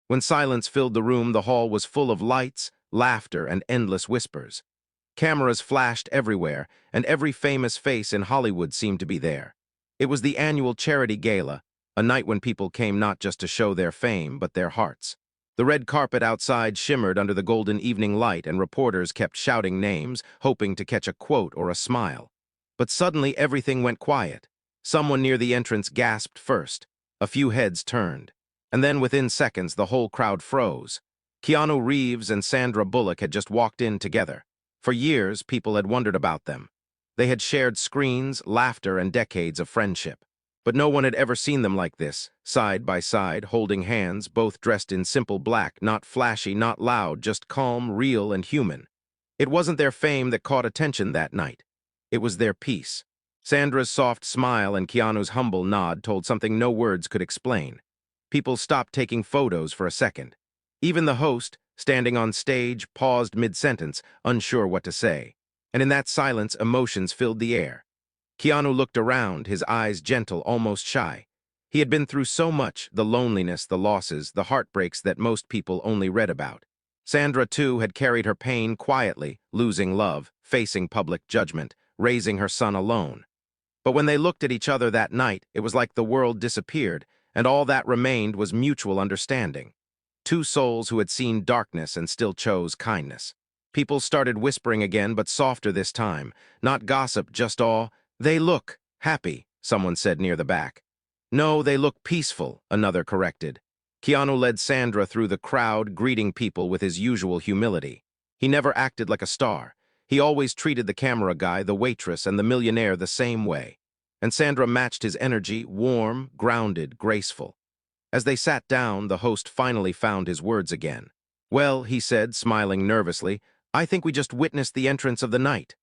When silence filled the room, the hall was full of lights, laughter, and endless whispers. Cameras flashed everywhere, and every famous face in Hollywood seemed to be there. It was the annual charity gala, a night when people came not just to show their fame, but their hearts. The red carpet outside shimmered under the golden evening light, and reporters kept shouting names, hoping to catch a quote or a smile. But suddenly everything went quiet. Someone near the entrance gasped first. A few heads turned. And then within seconds, the whole crowd froze. Keanu Reeves and Sandra Bullock had just walked in together. For years, people had wondered about them. They had shared screens, laughter, and decades of friendship. But no one had ever seen them like this, side by side, holding hands, both dressed in simple black, not flashy, not loud, just calm, real, and human. It wasn't their fame that caught attention that night. It was their peace. Sandra's soft smile and Keanu's humble nod told something no words could explain. People stopped taking photos for a second. Even the host, standing on stage, paused mid-sentence, unsure what to say. And in that silence, emotions filled the air. Keanu looked around, his eyes gentle, almost shy. He had been through so much, the loneliness, the losses, the heartbreaks that most people only read about. Sandra, too, had carried her pain quietly, losing love, facing public judgment, raising her son alone. But when they looked at each other that night, it was like the world disappeared, and all that remained was mutual understanding. Two souls who had seen darkness and still chose kindness. People started whispering again, but softer this time. Not gossip, just awe. "They look happy," someone said near the back. "No, they look peaceful," another corrected. Keanu led Sandra through the crowd, greeting people with his usual humility. He never acted like a star. He always treated the camera guy, the waitress, and the millionaire the same way. And Sandra matched his energy, warm, grounded, graceful. As they sat down, the host finally found his words again. "Well," he said, smiling nervously, "I think we just witnessed the entrance of the night."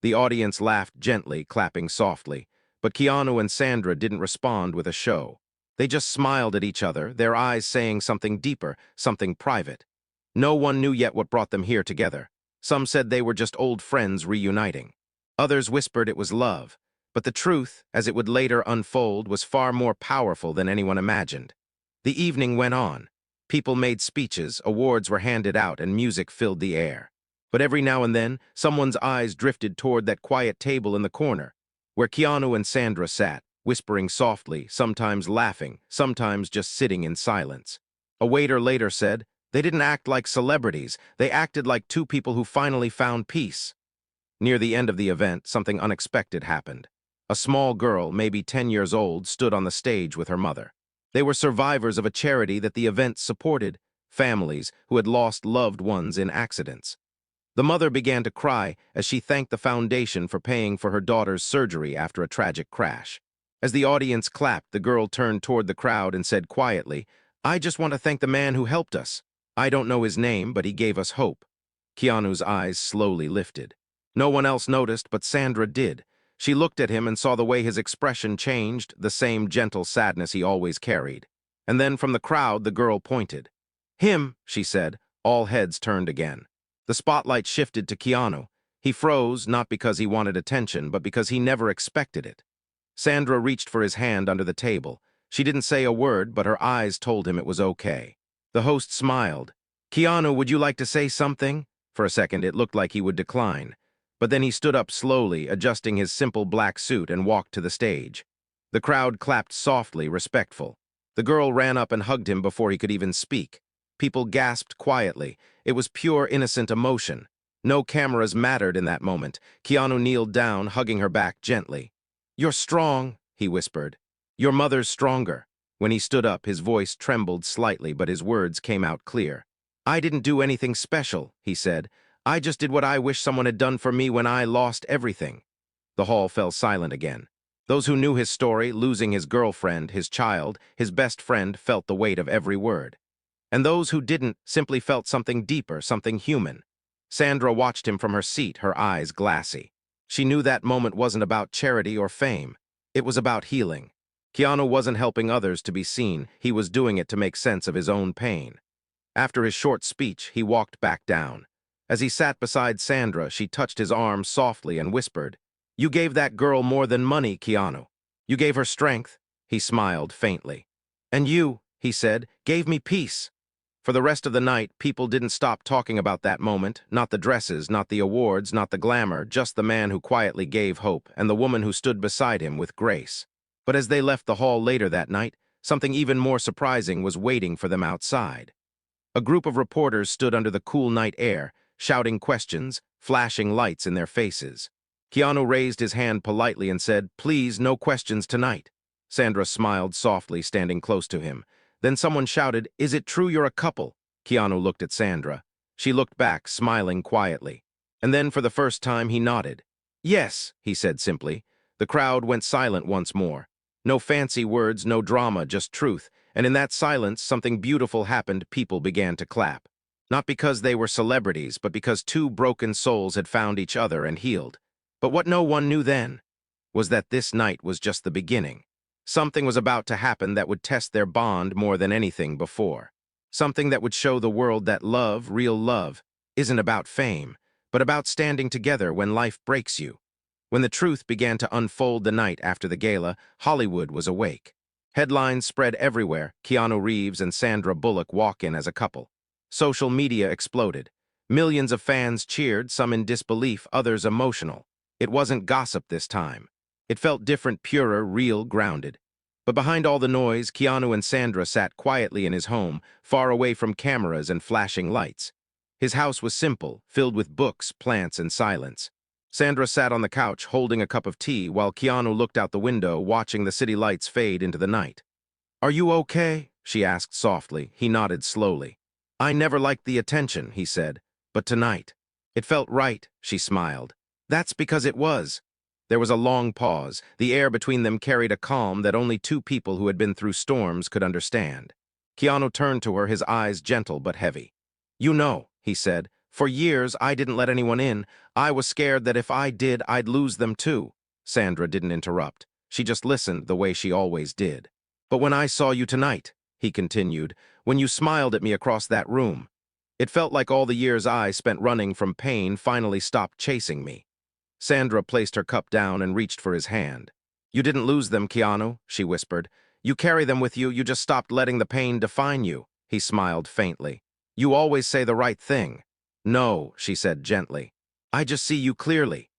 The audience laughed gently, clapping softly, but Keanu and Sandra didn't respond with a show. They just smiled at each other, their eyes saying something deeper, something private. No one knew yet what brought them here together. Some said they were just old friends reuniting. Others whispered it was love. But the truth, as it would later unfold, was far more powerful than anyone imagined. The evening went on. People made speeches, awards were handed out, and music filled the air. But every now and then, someone's eyes drifted toward that quiet table in the corner, where Keanu and Sandra sat, whispering softly, sometimes laughing, sometimes just sitting in silence. A waiter later said, "They didn't act like celebrities, they acted like two people who finally found peace." Near the end of the event, something unexpected happened. A small girl, maybe 10 years old, stood on the stage with her mother. They were survivors of a charity that the event supported, families who had lost loved ones in accidents. The mother began to cry as she thanked the foundation for paying for her daughter's surgery after a tragic crash. As the audience clapped, the girl turned toward the crowd and said quietly, "I just want to thank the man who helped us. I don't know his name, but he gave us hope." Keanu's eyes slowly lifted. No one else noticed, but Sandra did. She looked at him and saw the way his expression changed, the same gentle sadness he always carried. And then from the crowd, the girl pointed. "Him," she said. All heads turned again. The spotlight shifted to Keanu. He froze, not because he wanted attention, but because he never expected it. Sandra reached for his hand under the table. She didn't say a word, but her eyes told him it was okay. The host smiled. "Keanu, would you like to say something?" For a second, it looked like he would decline. But then he stood up slowly, adjusting his simple black suit, and walked to the stage. The crowd clapped softly, respectful. The girl ran up and hugged him before he could even speak. People gasped quietly. It was pure, innocent emotion. No cameras mattered in that moment. Keanu kneeled down, hugging her back gently. "You're strong," he whispered. "Your mother's stronger." When he stood up, his voice trembled slightly, but his words came out clear. "I didn't do anything special," he said. "I just did what I wish someone had done for me when I lost everything." The hall fell silent again. Those who knew his story, losing his girlfriend, his child, his best friend, felt the weight of every word. And those who didn't simply felt something deeper, something human. Sandra watched him from her seat, her eyes glassy. She knew that moment wasn't about charity or fame. It was about healing. Keanu wasn't helping others to be seen. He was doing it to make sense of his own pain. After his short speech, he walked back down. As he sat beside Sandra, she touched his arm softly and whispered, "You gave that girl more than money, Keanu. You gave her strength." He smiled faintly. "And you," he said, "gave me peace." For the rest of the night, people didn't stop talking about that moment, not the dresses, not the awards, not the glamour, just the man who quietly gave hope and the woman who stood beside him with grace. But as they left the hall later that night, something even more surprising was waiting for them outside. A group of reporters stood under the cool night air, shouting questions, flashing lights in their faces. Keanu raised his hand politely and said, "Please, no questions tonight." Sandra smiled softly, standing close to him. Then someone shouted, "Is it true you're a couple?" Keanu looked at Sandra. She looked back, smiling quietly. And then for the first time he nodded. "Yes," he said simply. The crowd went silent once more. No fancy words, no drama, just truth. And in that silence, something beautiful happened. People began to clap. Not because they were celebrities, but because two broken souls had found each other and healed. But what no one knew then was that this night was just the beginning. Something was about to happen that would test their bond more than anything before. Something that would show the world that love, real love, isn't about fame, but about standing together when life breaks you. When the truth began to unfold the night after the gala, Hollywood was awake. Headlines spread everywhere. Keanu Reeves and Sandra Bullock walk in as a couple. Social media exploded. Millions of fans cheered, some in disbelief, others emotional. It wasn't gossip this time. It felt different, purer, real, grounded. But behind all the noise, Keanu and Sandra sat quietly in his home, far away from cameras and flashing lights. His house was simple, filled with books, plants, and silence. Sandra sat on the couch, holding a cup of tea, while Keanu looked out the window, watching the city lights fade into the night. "Are you okay?" she asked softly. He nodded slowly. "I never liked the attention," he said, "but tonight. It felt right," she smiled. "That's because it was." There was a long pause. The air between them carried a calm that only two people who had been through storms could understand. Keanu turned to her, his eyes gentle but heavy. "You know," he said, "for years I didn't let anyone in. I was scared that if I did, I'd lose them too." Sandra didn't interrupt. She just listened the way she always did. "But when I saw you tonight," he continued, "when you smiled at me across that room, it felt like all the years I spent running from pain finally stopped chasing me." Sandra placed her cup down and reached for his hand. "You didn't lose them, Keanu," she whispered. "You carry them with you, you just stopped letting the pain define you." He smiled faintly. "You always say the right thing." "No," she said gently. "I just see you clearly."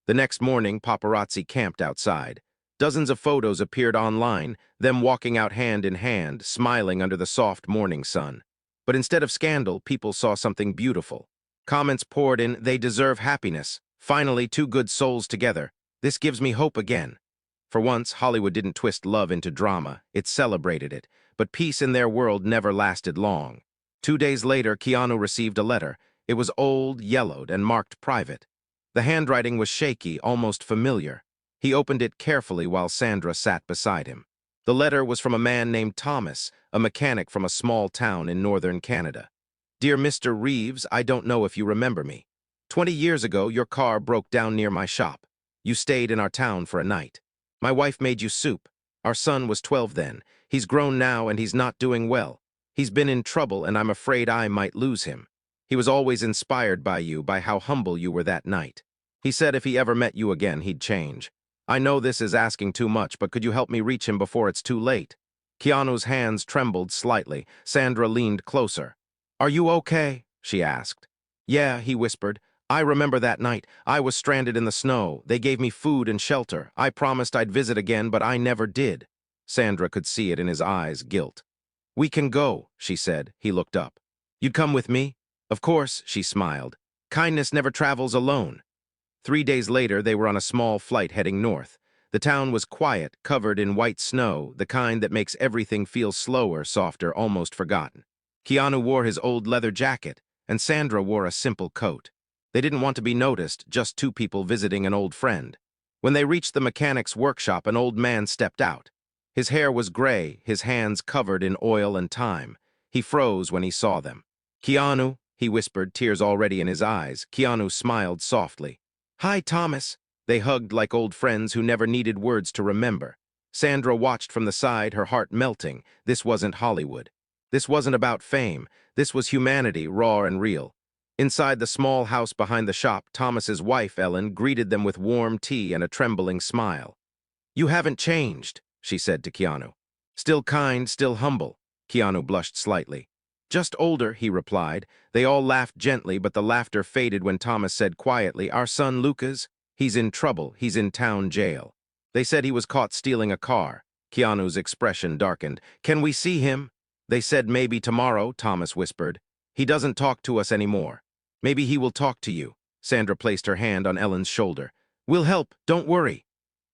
The next morning, paparazzi camped outside. Dozens of photos appeared online, them walking out hand in hand, smiling under the soft morning sun. But instead of scandal, people saw something beautiful. Comments poured in, "They deserve happiness. Finally, two good souls together. This gives me hope again." For once, Hollywood didn't twist love into drama. It celebrated it. But peace in their world never lasted long. 2 days later, Keanu received a letter. It was old, yellowed, and marked private. The handwriting was shaky, almost familiar. He opened it carefully while Sandra sat beside him. The letter was from a man named Thomas, a mechanic from a small town in northern Canada. "Dear Mr. Reeves, I don't know if you remember me. 20 years ago, your car broke down near my shop. You stayed in our town for a night. My wife made you soup. Our son was 12 then. He's grown now and he's not doing well. He's been in trouble and I'm afraid I might lose him. He was always inspired by you, by how humble you were that night. He said if he ever met you again, he'd change. I know this is asking too much, but could you help me reach him before it's too late?" Keanu's hands trembled slightly. Sandra leaned closer. "Are you okay?" she asked. "Yeah," he whispered. "I remember that night. I was stranded in the snow. They gave me food and shelter. I promised I'd visit again, but I never did." Sandra could see it in his eyes, guilt. "We can go," she said. He looked up. "You'd come with me?" "Of course," she smiled. "Kindness never travels alone." 3 days later, they were on a small flight heading north. The town was quiet, covered in white snow, the kind that makes everything feel slower, softer, almost forgotten. Keanu wore his old leather jacket, and Sandra wore a simple coat. They didn't want to be noticed, just two people visiting an old friend. When they reached the mechanic's workshop, an old man stepped out. His hair was gray, his hands covered in oil and time. He froze when he saw them. "Keanu," he whispered, tears already in his eyes. Keanu smiled softly. "Hi, Thomas." They hugged like old friends who never needed words to remember. Sandra watched from the side, her heart melting. This wasn't Hollywood. This wasn't about fame. This was humanity, raw and real. Inside the small house behind the shop, Thomas's wife, Ellen, greeted them with warm tea and a trembling smile. "You haven't changed," she said to Keanu. "Still kind, still humble." Keanu blushed slightly. Just older, he replied. They all laughed gently, but the laughter faded when Thomas said quietly, "Our son Lucas, he's in trouble. He's in town jail. They said he was caught stealing a car." Keanu's expression darkened. "Can we see him?" "They said maybe tomorrow," Thomas whispered. "He doesn't talk to us anymore." "Maybe he will talk to you." Sandra placed her hand on Ellen's shoulder. "We'll help, don't worry."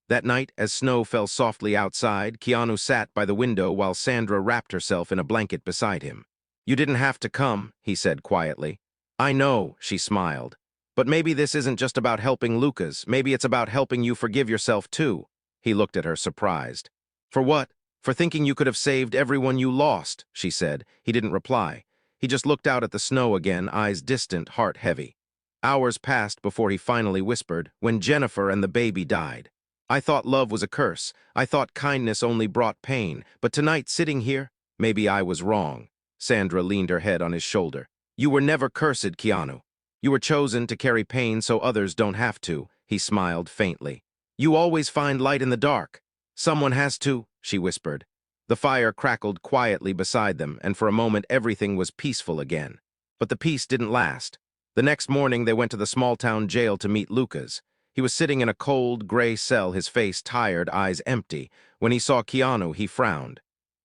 That night, as snow fell softly outside, Keanu sat by the window while Sandra wrapped herself in a blanket beside him. "You didn't have to come," he said quietly. "I know," she smiled. "But maybe this isn't just about helping Lucas. Maybe it's about helping you forgive yourself too." He looked at her, surprised. "For what?" "For thinking you could have saved everyone you lost," she said. He didn't reply. He just looked out at the snow again, eyes distant, heart heavy. Hours passed before he finally whispered, "When Jennifer and the baby died. I thought love was a curse. I thought kindness only brought pain. But tonight, sitting here, maybe I was wrong." Sandra leaned her head on his shoulder. "You were never cursed, Keanu. You were chosen to carry pain so others don't have to." He smiled faintly. "You always find light in the dark." "Someone has to," she whispered. The fire crackled quietly beside them, and for a moment everything was peaceful again. But the peace didn't last. The next morning they went to the small-town jail to meet Lucas. He was sitting in a cold, gray cell, his face tired, eyes empty. When he saw Keanu, he frowned.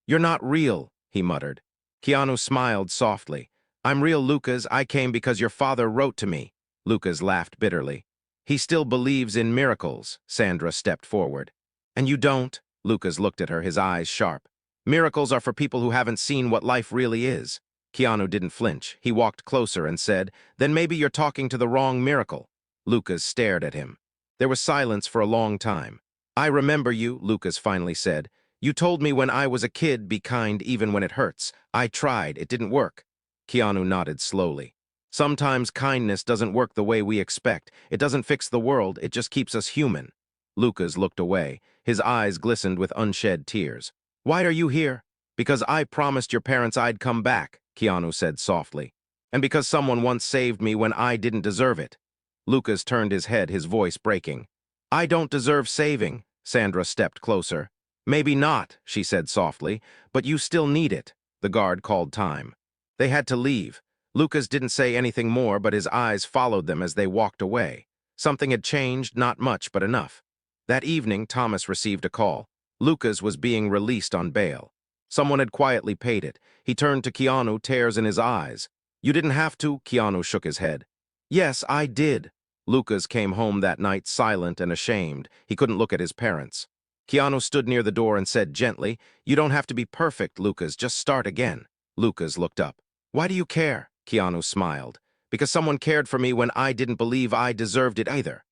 "You're not real," he muttered. Keanu smiled softly. "I'm real, Lucas. I came because your father wrote to me." Lucas laughed bitterly. "He still believes in miracles." Sandra stepped forward. "And you don't?" Lucas looked at her, his eyes sharp. "Miracles are for people who haven't seen what life really is." Keanu didn't flinch. He walked closer and said, "Then maybe you're talking to the wrong miracle." Lucas stared at him. There was silence for a long time. "I remember you," Lucas finally said. "You told me when I was a kid, be kind even when it hurts. I tried, it didn't work." Keanu nodded slowly. "Sometimes kindness doesn't work the way we expect. It doesn't fix the world, it just keeps us human." Lucas looked away. His eyes glistened with unshed tears. "Why are you here?" "Because I promised your parents I'd come back," Keanu said softly. "And because someone once saved me when I didn't deserve it." Lucas turned his head, his voice breaking. "I don't deserve saving." Sandra stepped closer. "Maybe not," she said softly, "but you still need it." The guard called time. They had to leave. Lucas didn't say anything more, but his eyes followed them as they walked away. Something had changed, not much, but enough. That evening, Thomas received a call. Lucas was being released on bail. Someone had quietly paid it. He turned to Keanu, tears in his eyes. "You didn't have to," Keanu shook his head. "Yes, I did." Lucas came home that night silent and ashamed. He couldn't look at his parents. Keanu stood near the door and said gently, "You don't have to be perfect, Lucas. Just start again." Lucas looked up. "Why do you care?" Keanu smiled. "Because someone cared for me when I didn't believe I deserved it either."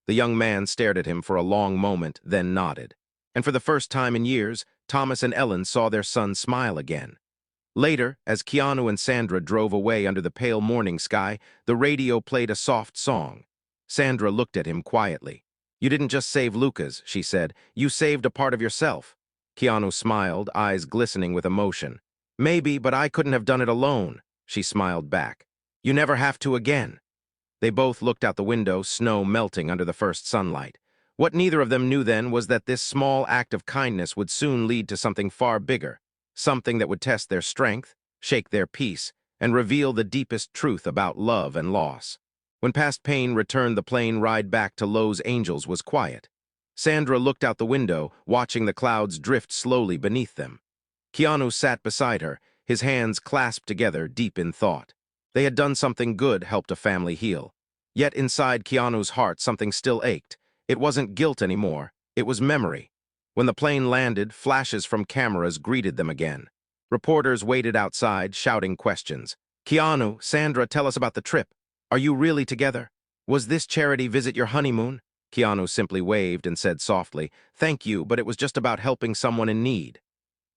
The young man stared at him for a long moment, then nodded. And for the first time in years, Thomas and Ellen saw their son smile again. Later, as Keanu and Sandra drove away under the pale morning sky, the radio played a soft song. Sandra looked at him quietly. "You didn't just save Lucas," she said. "You saved a part of yourself." Keanu smiled, eyes glistening with emotion. "Maybe, but I couldn't have done it alone." She smiled back. "You never have to again." They both looked out the window, snow melting under the first sunlight. What neither of them knew then was that this small act of kindness would soon lead to something far bigger, something that would test their strength, shake their peace, and reveal the deepest truth about love and loss. When past pain returned, the plane ride back to Los Angeles was quiet. Sandra looked out the window, watching the clouds drift slowly beneath them. Keanu sat beside her, his hands clasped together, deep in thought. They had done something good, helped a family heal. Yet inside Keanu's heart, something still ached. It wasn't guilt anymore, it was memory. When the plane landed, flashes from cameras greeted them again. Reporters waited outside, shouting questions. "Keanu, Sandra, tell us about the trip. Are you really together? Was this charity visit your honeymoon?" Keanu simply waved and said softly, "Thank you, but it was just about helping someone in need."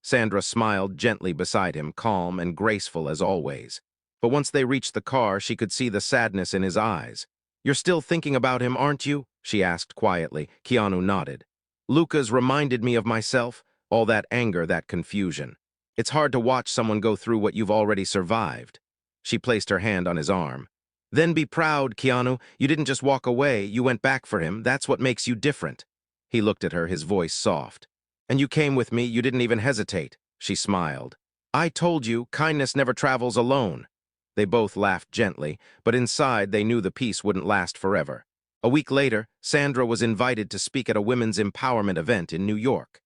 Sandra smiled gently beside him, calm and graceful as always. But once they reached the car, she could see the sadness in his eyes. "You're still thinking about him, aren't you?" she asked quietly. Keanu nodded. "Lucas reminded me of myself, all that anger, that confusion. It's hard to watch someone go through what you've already survived." She placed her hand on his arm. "Then be proud, Keanu. You didn't just walk away, you went back for him. That's what makes you different." He looked at her, his voice soft. "And you came with me, you didn't even hesitate." She smiled. I told you, kindness never travels alone. They both laughed gently, but inside they knew the peace wouldn't last forever. A week later, Sandra was invited to speak at a women's empowerment event in New York.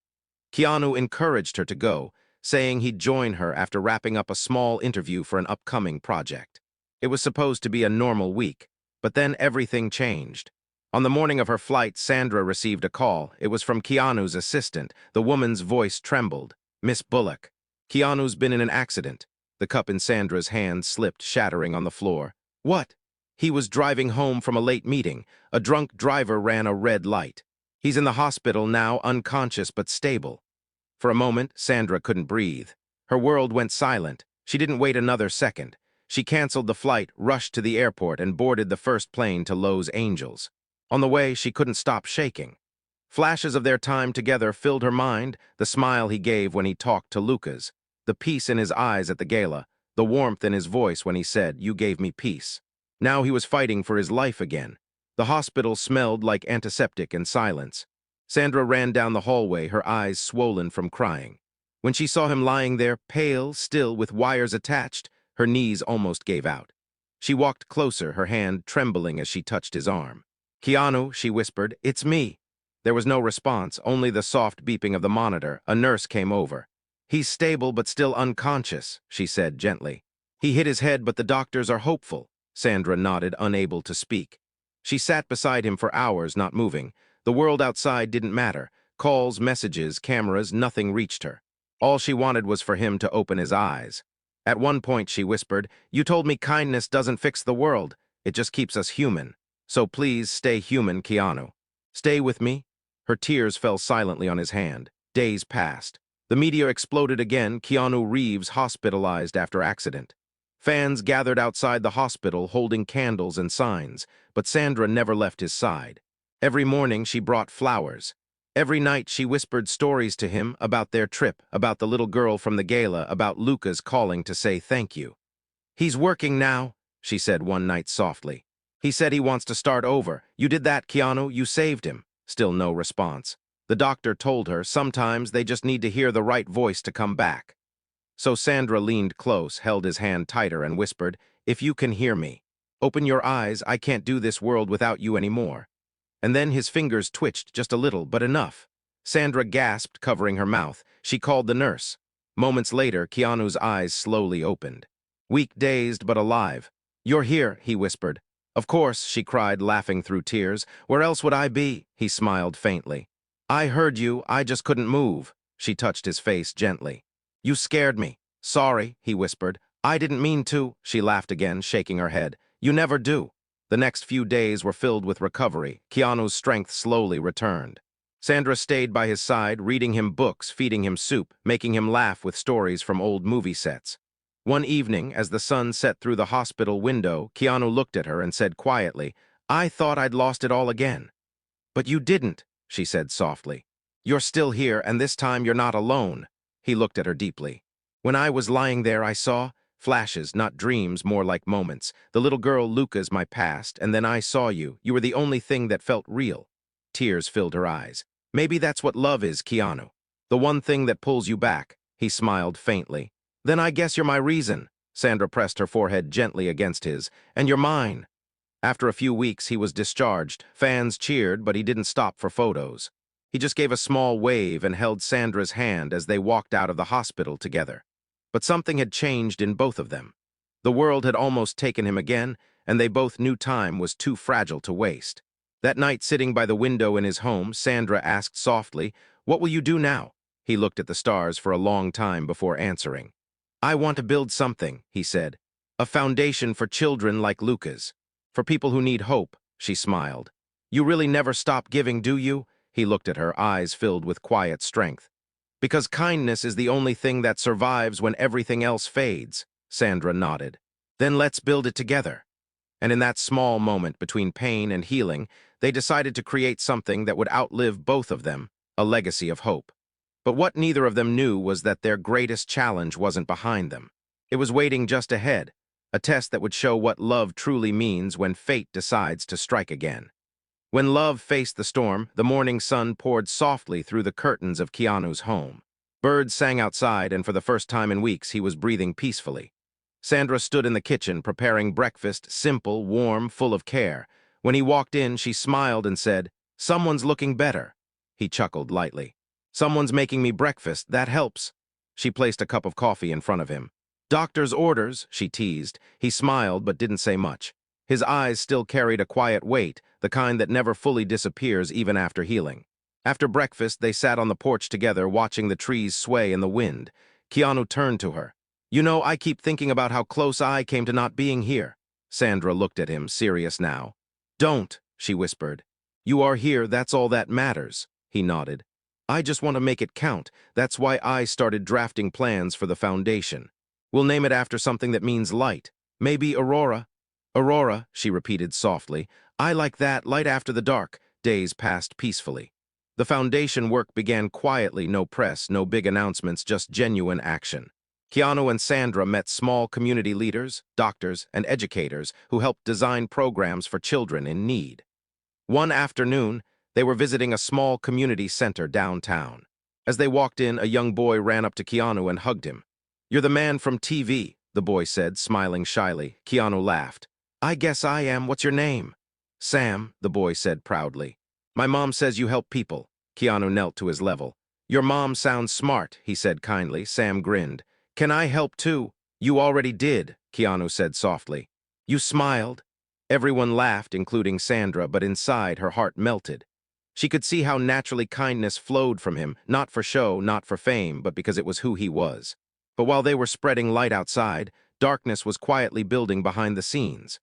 Keanu encouraged her to go, saying he'd join her after wrapping up a small interview for an upcoming project. It was supposed to be a normal week, but then everything changed. On the morning of her flight, Sandra received a call. It was from Keanu's assistant. The woman's voice trembled. Miss Bullock. Keanu's been in an accident. The cup in Sandra's hand slipped, shattering on the floor. What? He was driving home from a late meeting. A drunk driver ran a red light. He's in the hospital now, unconscious but stable. For a moment, Sandra couldn't breathe. Her world went silent. She didn't wait another second. She canceled the flight, rushed to the airport, and boarded the first plane to Los Angeles. On the way, she couldn't stop shaking. Flashes of their time together filled her mind, the smile he gave when he talked to Lucas, the peace in his eyes at the gala, the warmth in his voice when he said, "You gave me peace." Now he was fighting for his life again. The hospital smelled like antiseptic and silence. Sandra ran down the hallway, her eyes swollen from crying. When she saw him lying there, pale, still, with wires attached, her knees almost gave out. She walked closer, her hand trembling as she touched his arm. "Keanu," she whispered, "it's me." There was no response, only the soft beeping of the monitor. A nurse came over. "He's stable but still unconscious," she said gently. "He hit his head, but the doctors are hopeful." Sandra nodded, unable to speak. She sat beside him for hours, not moving. The world outside didn't matter. Calls, messages, cameras, nothing reached her. All she wanted was for him to open his eyes. At one point, she whispered, "You told me kindness doesn't fix the world. It just keeps us human. So please stay human, Keanu. Stay with me." Her tears fell silently on his hand. Days passed. The media exploded again. Keanu Reeves hospitalized after accident. Fans gathered outside the hospital holding candles and signs, but Sandra never left his side. Every morning she brought flowers. Every night she whispered stories to him about their trip, about the little girl from the gala, about Lucas calling to say thank you. "He's working now," she said one night softly. "He said he wants to start over. You did that, Keanu. You saved him." Still no response. The doctor told her sometimes they just need to hear the right voice to come back. So Sandra leaned close, held his hand tighter, and whispered, "If you can hear me, open your eyes. I can't do this world without you anymore." And then his fingers twitched just a little, but enough. Sandra gasped, covering her mouth. She called the nurse. Moments later, Keanu's eyes slowly opened. Weak, dazed, but alive. "You're here," he whispered. "Of course," she cried, laughing through tears. "Where else would I be?" He smiled faintly. "I heard you. I just couldn't move." She touched his face gently. "You scared me." "Sorry," he whispered. "I didn't mean to." She laughed again, shaking her head. "You never do." The next few days were filled with recovery. Keanu's strength slowly returned. Sandra stayed by his side, reading him books, feeding him soup, making him laugh with stories from old movie sets. One evening, as the sun set through the hospital window, Keanu looked at her and said quietly, "I thought I'd lost it all again." "But you didn't," she said softly. "You're still here, and this time you're not alone." He looked at her deeply. "When I was lying there, I saw flashes, not dreams, more like moments. The little girl, Luca's my past, and then I saw you. You were the only thing that felt real." Tears filled her eyes. "Maybe that's what love is, Keanu. The one thing that pulls you back." He smiled faintly. "Then I guess you're my reason." Sandra pressed her forehead gently against his. "And you're mine." After a few weeks, he was discharged. Fans cheered, but he didn't stop for photos. He just gave a small wave and held Sandra's hand as they walked out of the hospital together. But something had changed in both of them. The world had almost taken him again, and they both knew time was too fragile to waste. That night, sitting by the window in his home, Sandra asked softly, "What will you do now?" He looked at the stars for a long time before answering. "I want to build something," he said. "A foundation for children like Lucas. For people who need hope." She smiled. "You really never stop giving, do you?" He looked at her, eyes filled with quiet strength. "Because kindness is the only thing that survives when everything else fades." Sandra nodded. "Then let's build it together." And in that small moment between pain and healing, they decided to create something that would outlive both of them, a legacy of hope. But what neither of them knew was that their greatest challenge wasn't behind them. It was waiting just ahead, a test that would show what love truly means when fate decides to strike again. When love faced the storm, the morning sun poured softly through the curtains of Keanu's home. Birds sang outside, and for the first time in weeks, he was breathing peacefully. Sandra stood in the kitchen, preparing breakfast, simple, warm, full of care. When he walked in, she smiled and said, "Someone's looking better." He chuckled lightly. "Someone's making me breakfast, that helps." She placed a cup of coffee in front of him. "Doctor's orders," she teased. He smiled but didn't say much. His eyes still carried a quiet weight, the kind that never fully disappears even after healing. After breakfast, they sat on the porch together, watching the trees sway in the wind. Keanu turned to her. "You know, I keep thinking about how close I came to not being here." Sandra looked at him, serious now. "Don't," she whispered. "You are here, that's all that matters." He nodded. "I just want to make it count. That's why I started drafting plans for the foundation. We'll name it after something that means light. Maybe Aurora." "Aurora," she repeated softly. "I like that, light after the dark." Days passed peacefully. The foundation work began quietly, no press, no big announcements, just genuine action. Keanu and Sandra met small community leaders, doctors, and educators who helped design programs for children in need. One afternoon, they were visiting a small community center downtown. As they walked in, a young boy ran up to Keanu and hugged him. "You're the man from TV," the boy said, smiling shyly. Keanu laughed. "I guess I am. What's your name?" "Sam," the boy said proudly. "My mom says you help people." Keanu knelt to his level. "Your mom sounds smart," he said kindly. Sam grinned. "Can I help too?" "You already did," Keanu said softly. "You smiled." Everyone laughed, including Sandra, but inside her heart melted. She could see how naturally kindness flowed from him, not for show, not for fame, but because it was who he was. But while they were spreading light outside, darkness was quietly building behind the scenes.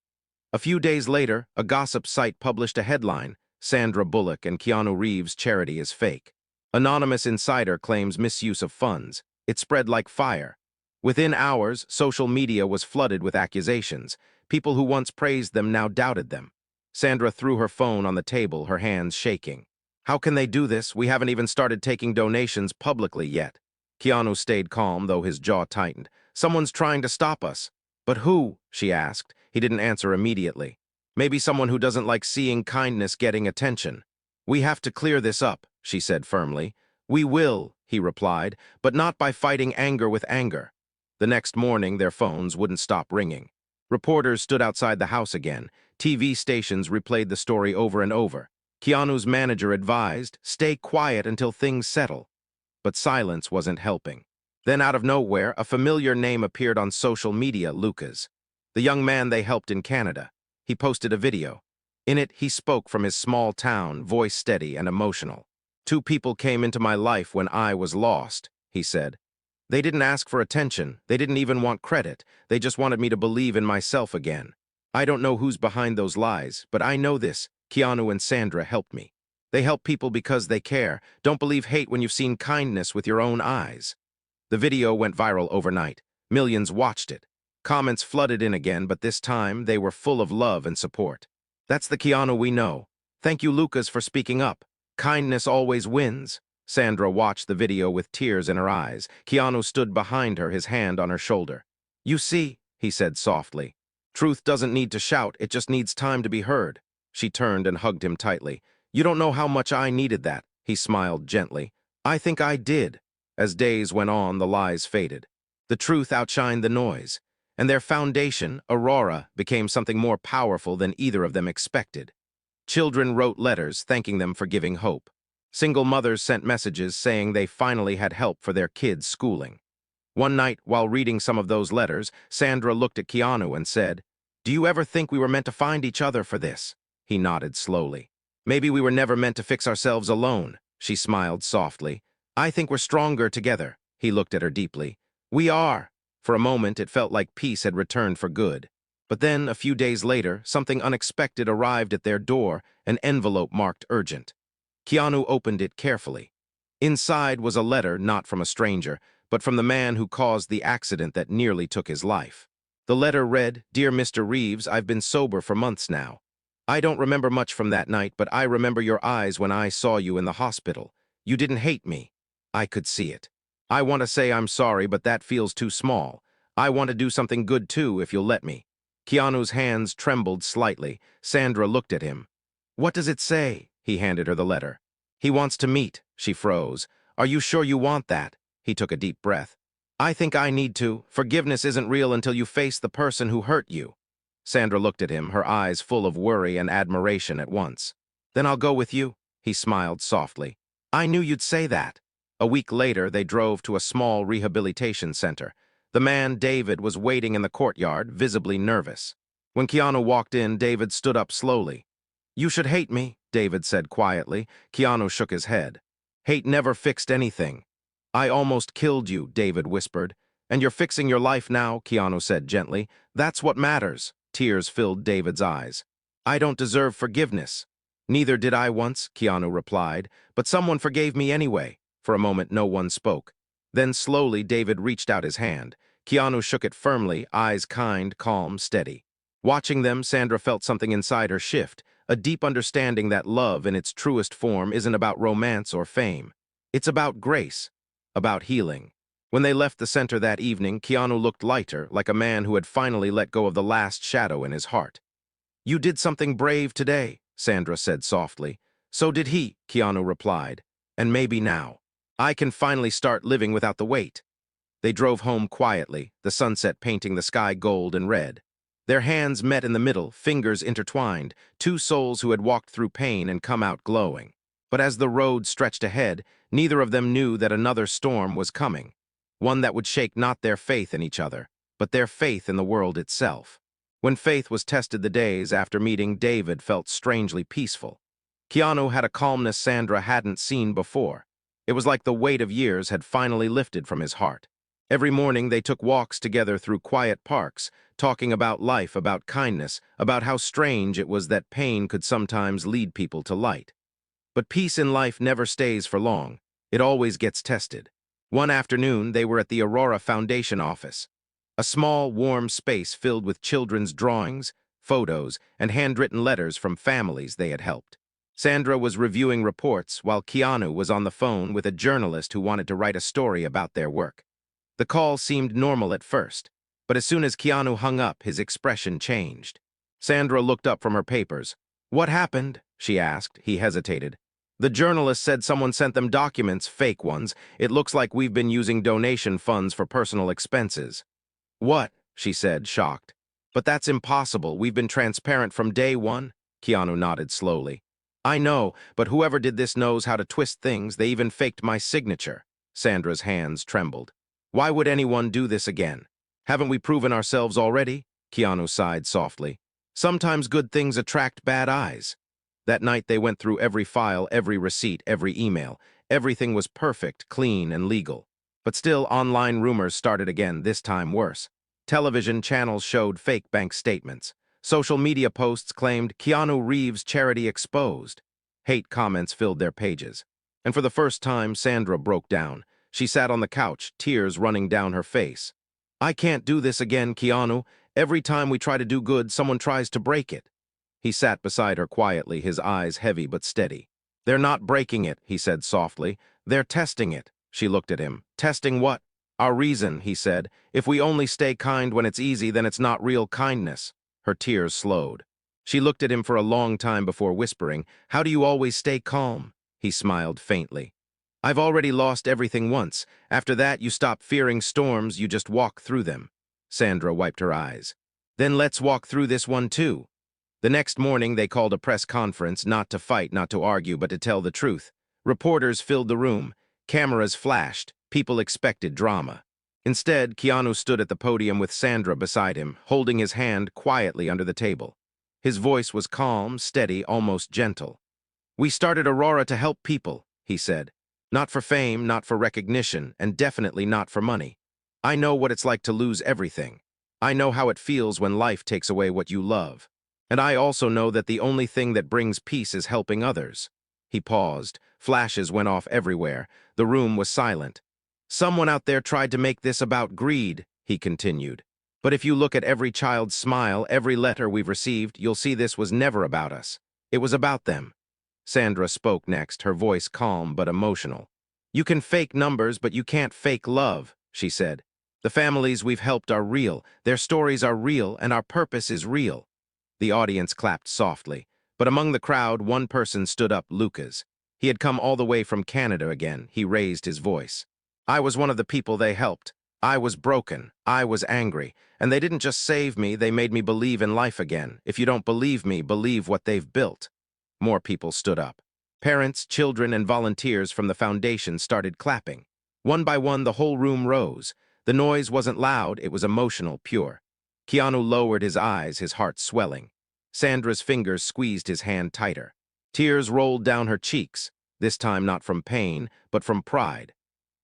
A few days later, a gossip site published a headline: "Sandra Bullock and Keanu Reeves' charity is fake." Anonymous insider claims misuse of funds. It spread like fire. Within hours, social media was flooded with accusations. People who once praised them now doubted them. Sandra threw her phone on the table, her hands shaking. "How can they do this? We haven't even started taking donations publicly yet." Keanu stayed calm, though his jaw tightened. "Someone's trying to stop us." "But who?" she asked. He didn't answer immediately. "Maybe someone who doesn't like seeing kindness getting attention." "We have to clear this up," she said firmly. "We will," he replied, "but not by fighting anger with anger." The next morning, their phones wouldn't stop ringing. Reporters stood outside the house again. TV stations replayed the story over and over. Keanu's manager advised, "Stay quiet until things settle." But silence wasn't helping. Then, out of nowhere, a familiar name appeared on social media: Lucas, the young man they helped in Canada. He posted a video. In it, he spoke from his small town, voice steady and emotional. "Two people came into my life when I was lost," he said. "They didn't ask for attention. They didn't even want credit. They just wanted me to believe in myself again. I don't know who's behind those lies, but I know this: Keanu and Sandra helped me. They help people because they care. Don't believe hate when you've seen kindness with your own eyes." The video went viral overnight. Millions watched it. Comments flooded in again, but this time they were full of love and support. "That's the Keanu we know. Thank you, Lucas, for speaking up. Kindness always wins." Sandra watched the video with tears in her eyes. Keanu stood behind her, his hand on her shoulder. "You see," he said softly, "truth doesn't need to shout, it just needs time to be heard." She turned and hugged him tightly. "You don't know how much I needed that," he smiled gently. "I think I did." As days went on, the lies faded. The truth outshined the noise, and their foundation, Aurora, became something more powerful than either of them expected. Children wrote letters thanking them for giving hope. Single mothers sent messages saying they finally had help for their kids' schooling. One night, while reading some of those letters, Sandra looked at Keanu and said, "Do you ever think we were meant to find each other for this?" He nodded slowly. "Maybe we were never meant to fix ourselves alone." She smiled softly. "I think we're stronger together." He looked at her deeply. "We are." For a moment, it felt like peace had returned for good. But then, a few days later, something unexpected arrived at their door, an envelope marked urgent. Keanu opened it carefully. Inside was a letter not from a stranger, but from the man who caused the accident that nearly took his life. The letter read, "Dear Mr. Reeves, I've been sober for months now. I don't remember much from that night, but I remember your eyes when I saw you in the hospital. You didn't hate me. I could see it. I want to say I'm sorry, but that feels too small. I want to do something good too, if you'll let me." Keanu's hands trembled slightly. Sandra looked at him. "What does it say?" He handed her the letter. "He wants to meet." She froze. "Are you sure you want that?" He took a deep breath. I think I need to. Forgiveness isn't real until you face the person who hurt you. Sandra looked at him, her eyes full of worry and admiration at once. Then I'll go with you, he smiled softly. I knew you'd say that. A week later, they drove to a small rehabilitation center. The man, David, was waiting in the courtyard, visibly nervous. When Keanu walked in, David stood up slowly. You should hate me, David said quietly. Keanu shook his head. Hate never fixed anything. I almost killed you, David whispered. And you're fixing your life now, Keanu said gently. That's what matters. Tears filled David's eyes. I don't deserve forgiveness. Neither did I once, Keanu replied, but someone forgave me anyway. For a moment, no one spoke. Then slowly, David reached out his hand. Keanu shook it firmly, eyes kind, calm, steady. Watching them, Sandra felt something inside her shift, a deep understanding that love in its truest form isn't about romance or fame. It's about grace, about healing. When they left the center that evening, Keanu looked lighter, like a man who had finally let go of the last shadow in his heart. You did something brave today, Sandra said softly. So did he, Keanu replied. And maybe now. I can finally start living without the weight. They drove home quietly, the sunset painting the sky gold and red. Their hands met in the middle, fingers intertwined, two souls who had walked through pain and come out glowing. But as the road stretched ahead, neither of them knew that another storm was coming, one that would shake not their faith in each other, but their faith in the world itself. When faith was tested the days after meeting, David felt strangely peaceful. Keanu had a calmness Sandra hadn't seen before. It was like the weight of years had finally lifted from his heart. Every morning they took walks together through quiet parks, talking about life, about kindness, about how strange it was that pain could sometimes lead people to light. But peace in life never stays for long. It always gets tested. One afternoon, they were at the Aurora Foundation office, a small, warm space filled with children's drawings, photos, and handwritten letters from families they had helped. Sandra was reviewing reports while Keanu was on the phone with a journalist who wanted to write a story about their work. The call seemed normal at first, but as soon as Keanu hung up, his expression changed. Sandra looked up from her papers. What happened? She asked. He hesitated. The journalist said someone sent them documents, fake ones. It looks like we've been using donation funds for personal expenses. What? She said, shocked. But that's impossible. We've been transparent from day one. Keanu nodded slowly. I know, but whoever did this knows how to twist things. They even faked my signature. Sandra's hands trembled. Why would anyone do this again? Haven't we proven ourselves already? Keanu sighed softly. Sometimes good things attract bad eyes. That night they went through every file, every receipt, every email. Everything was perfect, clean, and legal. But still, online rumors started again, this time worse. Television channels showed fake bank statements. Social media posts claimed Keanu Reeves charity exposed. Hate comments filled their pages. And for the first time, Sandra broke down. She sat on the couch, tears running down her face. I can't do this again, Keanu. Every time we try to do good, someone tries to break it. He sat beside her quietly, his eyes heavy but steady. They're not breaking it, he said softly. They're testing it. She looked at him. Testing what? Our reason, he said. If we only stay kind when it's easy, then it's not real kindness. Her tears slowed. She looked at him for a long time before whispering, How do you always stay calm? He smiled faintly. I've already lost everything once. After that, you stop fearing storms, you just walk through them. Sandra wiped her eyes. Then let's walk through this one too. The next morning, they called a press conference, not to fight, not to argue, but to tell the truth. Reporters filled the room. Cameras flashed. People expected drama. Instead, Keanu stood at the podium with Sandra beside him, holding his hand quietly under the table. His voice was calm, steady, almost gentle. We started Aurora to help people, he said. Not for fame, not for recognition, and definitely not for money. I know what it's like to lose everything. I know how it feels when life takes away what you love. And I also know that the only thing that brings peace is helping others. He paused. Flashes went off everywhere. The room was silent. Someone out there tried to make this about greed, he continued. But if you look at every child's smile, every letter we've received, you'll see this was never about us. It was about them. Sandra spoke next, her voice calm but emotional. You can fake numbers, but you can't fake love, she said. The families we've helped are real, their stories are real, and our purpose is real. The audience clapped softly, but among the crowd, one person stood up, Lucas. He had come all the way from Canada again. He raised his voice. I was one of the people they helped. I was broken. I was angry. And they didn't just save me, they made me believe in life again. If you don't believe me, believe what they've built. More people stood up. Parents, children, and volunteers from the foundation started clapping. One by one, the whole room rose. The noise wasn't loud, it was emotional, pure. Keanu lowered his eyes, his heart swelling. Sandra's fingers squeezed his hand tighter. Tears rolled down her cheeks, this time not from pain, but from pride.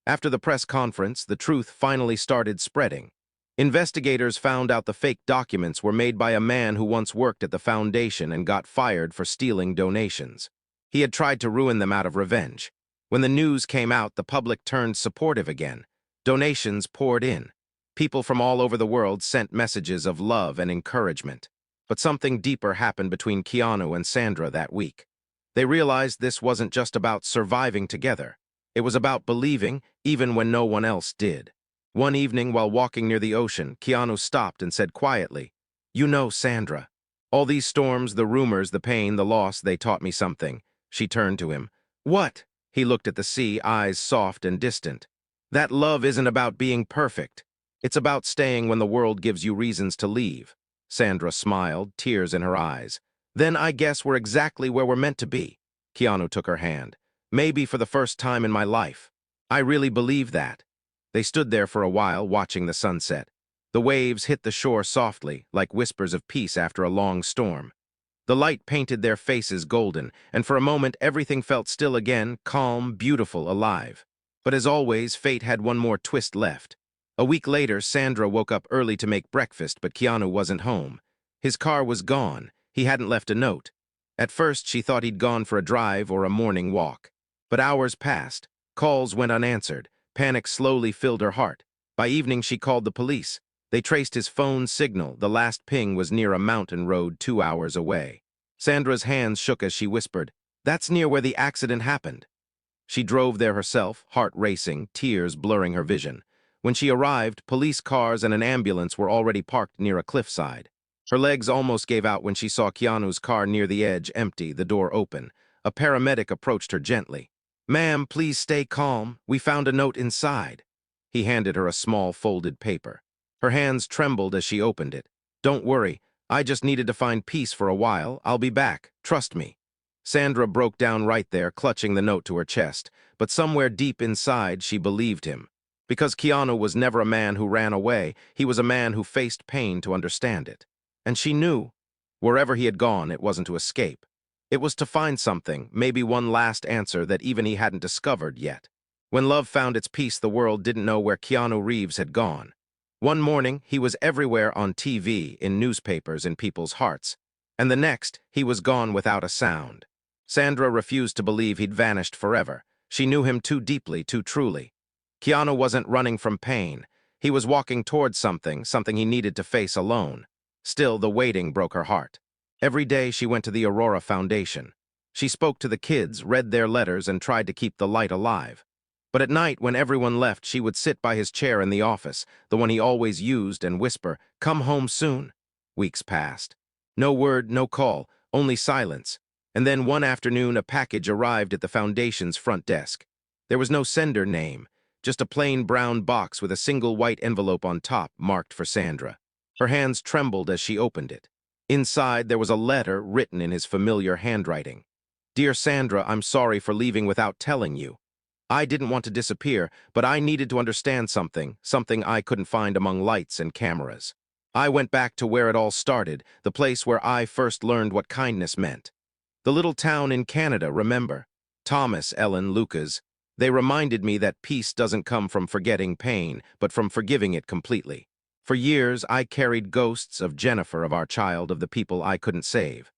After the press conference, the truth finally started spreading. Investigators found out the fake documents were made by a man who once worked at the foundation and got fired for stealing donations. He had tried to ruin them out of revenge. When the news came out, the public turned supportive again. Donations poured in. People from all over the world sent messages of love and encouragement. But something deeper happened between Keanu and Sandra that week. They realized this wasn't just about surviving together. It was about believing, even when no one else did. One evening, while walking near the ocean, Keanu stopped and said quietly, "You know, Sandra, all these storms, the rumors, the pain, the loss, they taught me something." She turned to him. "What?" He looked at the sea, eyes soft and distant. "That love isn't about being perfect. It's about staying when the world gives you reasons to leave." Sandra smiled, tears in her eyes. "Then I guess we're exactly where we're meant to be." Keanu took her hand. "Maybe for the first time in my life. I really believe that." They stood there for a while, watching the sunset. The waves hit the shore softly, like whispers of peace after a long storm. The light painted their faces golden, and for a moment everything felt still again, calm, beautiful, alive. But as always, fate had one more twist left. A week later, Sandra woke up early to make breakfast, but Keanu wasn't home. His car was gone. He hadn't left a note. At first, she thought he'd gone for a drive or a morning walk. But hours passed. Calls went unanswered. Panic slowly filled her heart. By evening, she called the police. They traced his phone signal. The last ping was near a mountain road 2 hours away. Sandra's hands shook as she whispered, "That's near where the accident happened." She drove there herself, heart racing, tears blurring her vision. When she arrived, police cars and an ambulance were already parked near a cliffside. Her legs almost gave out when she saw Keanu's car near the edge, empty, the door open. A paramedic approached her gently. "Ma'am, please stay calm. We found a note inside." He handed her a small folded paper. Her hands trembled as she opened it. "Don't worry. I just needed to find peace for a while. I'll be back. Trust me." Sandra broke down right there, clutching the note to her chest. But somewhere deep inside, she believed him. Because Keanu was never a man who ran away, he was a man who faced pain to understand it. And she knew. Wherever he had gone, it wasn't to escape. It was to find something, maybe one last answer that even he hadn't discovered yet. When love found its peace, the world didn't know where Keanu Reeves had gone. One morning, he was everywhere on TV, in newspapers, in people's hearts. And the next, he was gone without a sound. Sandra refused to believe he'd vanished forever. She knew him too deeply, too truly. Keanu wasn't running from pain. He was walking towards something he needed to face alone. Still, the waiting broke her heart. Every day she went to the Aurora Foundation. She spoke to the kids, read their letters, and tried to keep the light alive. But at night, when everyone left, she would sit by his chair in the office, the one he always used, and whisper, "Come home soon." Weeks passed. No word, no call, only silence. And then one afternoon, a package arrived at the Foundation's front desk. There was no sender name, just a plain brown box with a single white envelope on top, marked for Sandra. Her hands trembled as she opened it. Inside, there was a letter written in his familiar handwriting. "Dear Sandra, I'm sorry for leaving without telling you. I didn't want to disappear, but I needed to understand something I couldn't find among lights and cameras. I went back to where it all started, the place where I first learned what kindness meant. The little town in Canada, remember? Thomas, Ellen, Lucas. They reminded me that peace doesn't come from forgetting pain, but from forgiving it completely. For years, I carried ghosts of Jennifer, of our child, of the people I couldn't save.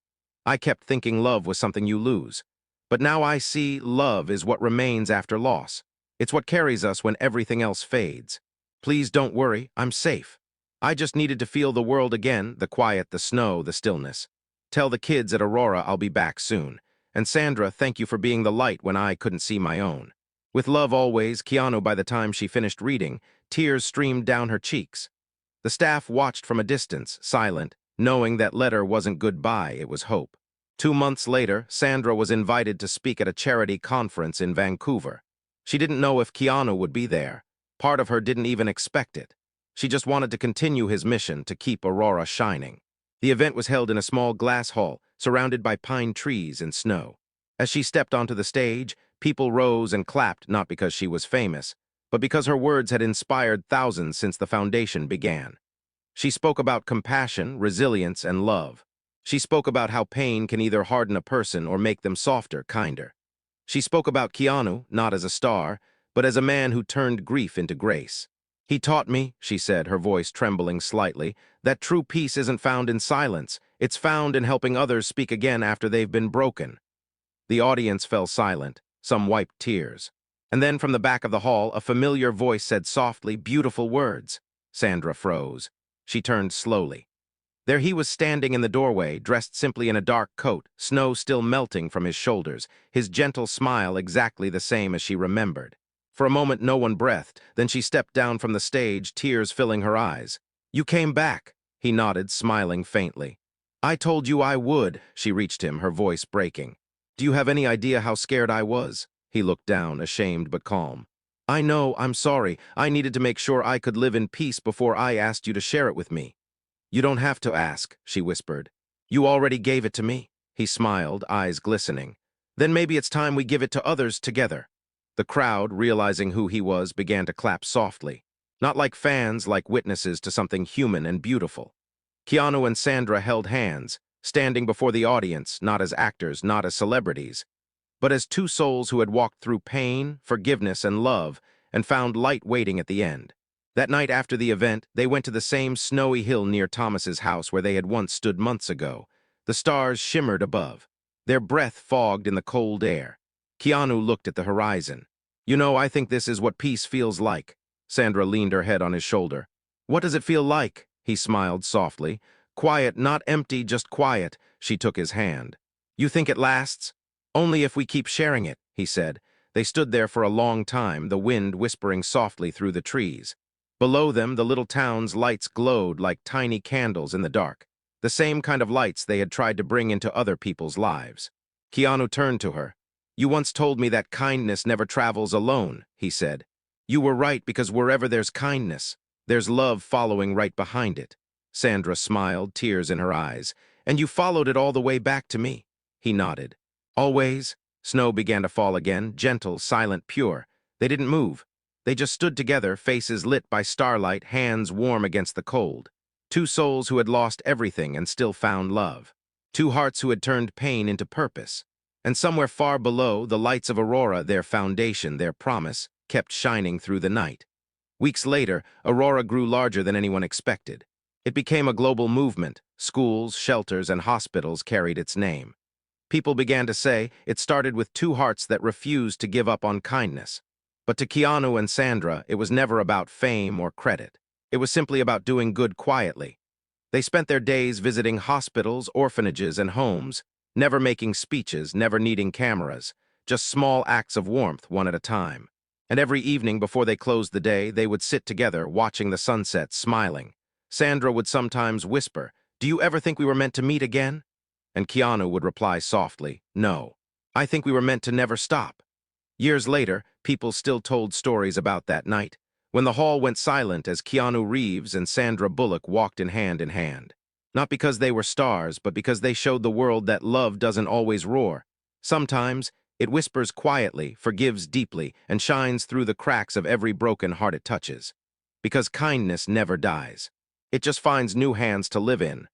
I kept thinking love was something you lose. But now I see love is what remains after loss. It's what carries us when everything else fades. Please don't worry, I'm safe. I just needed to feel the world again, the quiet, the snow, the stillness. Tell the kids at Aurora I'll be back soon. And Sandra, thank you for being the light when I couldn't see my own." With love always, Keanu, by the time she finished reading, tears streamed down her cheeks. The staff watched from a distance, silent, knowing that letter wasn't goodbye, it was hope. 2 months later, Sandra was invited to speak at a charity conference in Vancouver. She didn't know if Keanu would be there. Part of her didn't even expect it. She just wanted to continue his mission to keep Aurora shining. The event was held in a small glass hall, surrounded by pine trees and snow. As she stepped onto the stage, people rose and clapped not because she was famous, but because her words had inspired thousands since the foundation began. She spoke about compassion, resilience, and love. She spoke about how pain can either harden a person or make them softer, kinder. She spoke about Keanu, not as a star, but as a man who turned grief into grace. He taught me, she said, her voice trembling slightly, that true peace isn't found in silence. It's found in helping others speak again after they've been broken. The audience fell silent. Some wiped tears. And then from the back of the hall, a familiar voice said softly, "Beautiful words." Sandra froze. She turned slowly. There he was standing in the doorway, dressed simply in a dark coat, snow still melting from his shoulders, his gentle smile exactly the same as she remembered. For a moment no one breathed, then she stepped down from the stage, tears filling her eyes. "You came back," he nodded, smiling faintly. "I told you I would," she reached him, her voice breaking. "Do you have any idea how scared I was?" He looked down, ashamed but calm. "I know, I'm sorry. I needed to make sure I could live in peace before I asked you to share it with me." "You don't have to ask," she whispered. "You already gave it to me." He smiled, eyes glistening. "Then maybe it's time we give it to others together." The crowd, realizing who he was, began to clap softly. Not like fans, like witnesses to something human and beautiful. Keanu and Sandra held hands, standing before the audience, not as actors, not as celebrities, but as two souls who had walked through pain, forgiveness, and love, and found light waiting at the end. That night after the event, they went to the same snowy hill near Thomas's house where they had once stood months ago. The stars shimmered above, their breath fogged in the cold air. Keanu looked at the horizon. "You know, I think this is what peace feels like." Sandra leaned her head on his shoulder. "What does it feel like?" He smiled softly. "Quiet, not empty, just quiet." She took his hand. "You think it lasts?" "Only if we keep sharing it," he said. They stood there for a long time, the wind whispering softly through the trees. Below them, the little town's lights glowed like tiny candles in the dark, the same kind of lights they had tried to bring into other people's lives. Keanu turned to her. "You once told me that kindness never travels alone," he said. "You were right, because wherever there's kindness, there's love following right behind it." Sandra smiled, tears in her eyes. "And you followed it all the way back to me." He nodded. "Always?" Snow began to fall again, gentle, silent, pure. They didn't move. They just stood together, faces lit by starlight, hands warm against the cold. Two souls who had lost everything and still found love. Two hearts who had turned pain into purpose. And somewhere far below, the lights of Aurora, their foundation, their promise, kept shining through the night. Weeks later, Aurora grew larger than anyone expected. It became a global movement. Schools, shelters, and hospitals carried its name. People began to say it started with two hearts that refused to give up on kindness. But to Keanu and Sandra, it was never about fame or credit. It was simply about doing good quietly. They spent their days visiting hospitals, orphanages, and homes, never making speeches, never needing cameras, just small acts of warmth, one at a time. And every evening before they closed the day, they would sit together, watching the sunset, smiling. Sandra would sometimes whisper, "Do you ever think we were meant to meet again?" And Keanu would reply softly, "No. I think we were meant to never stop." Years later, people still told stories about that night, when the hall went silent as Keanu Reeves and Sandra Bullock walked in hand. Not because they were stars, but because they showed the world that love doesn't always roar. Sometimes, it whispers quietly, forgives deeply, and shines through the cracks of every broken heart it touches. Because kindness never dies. It just finds new hands to live in.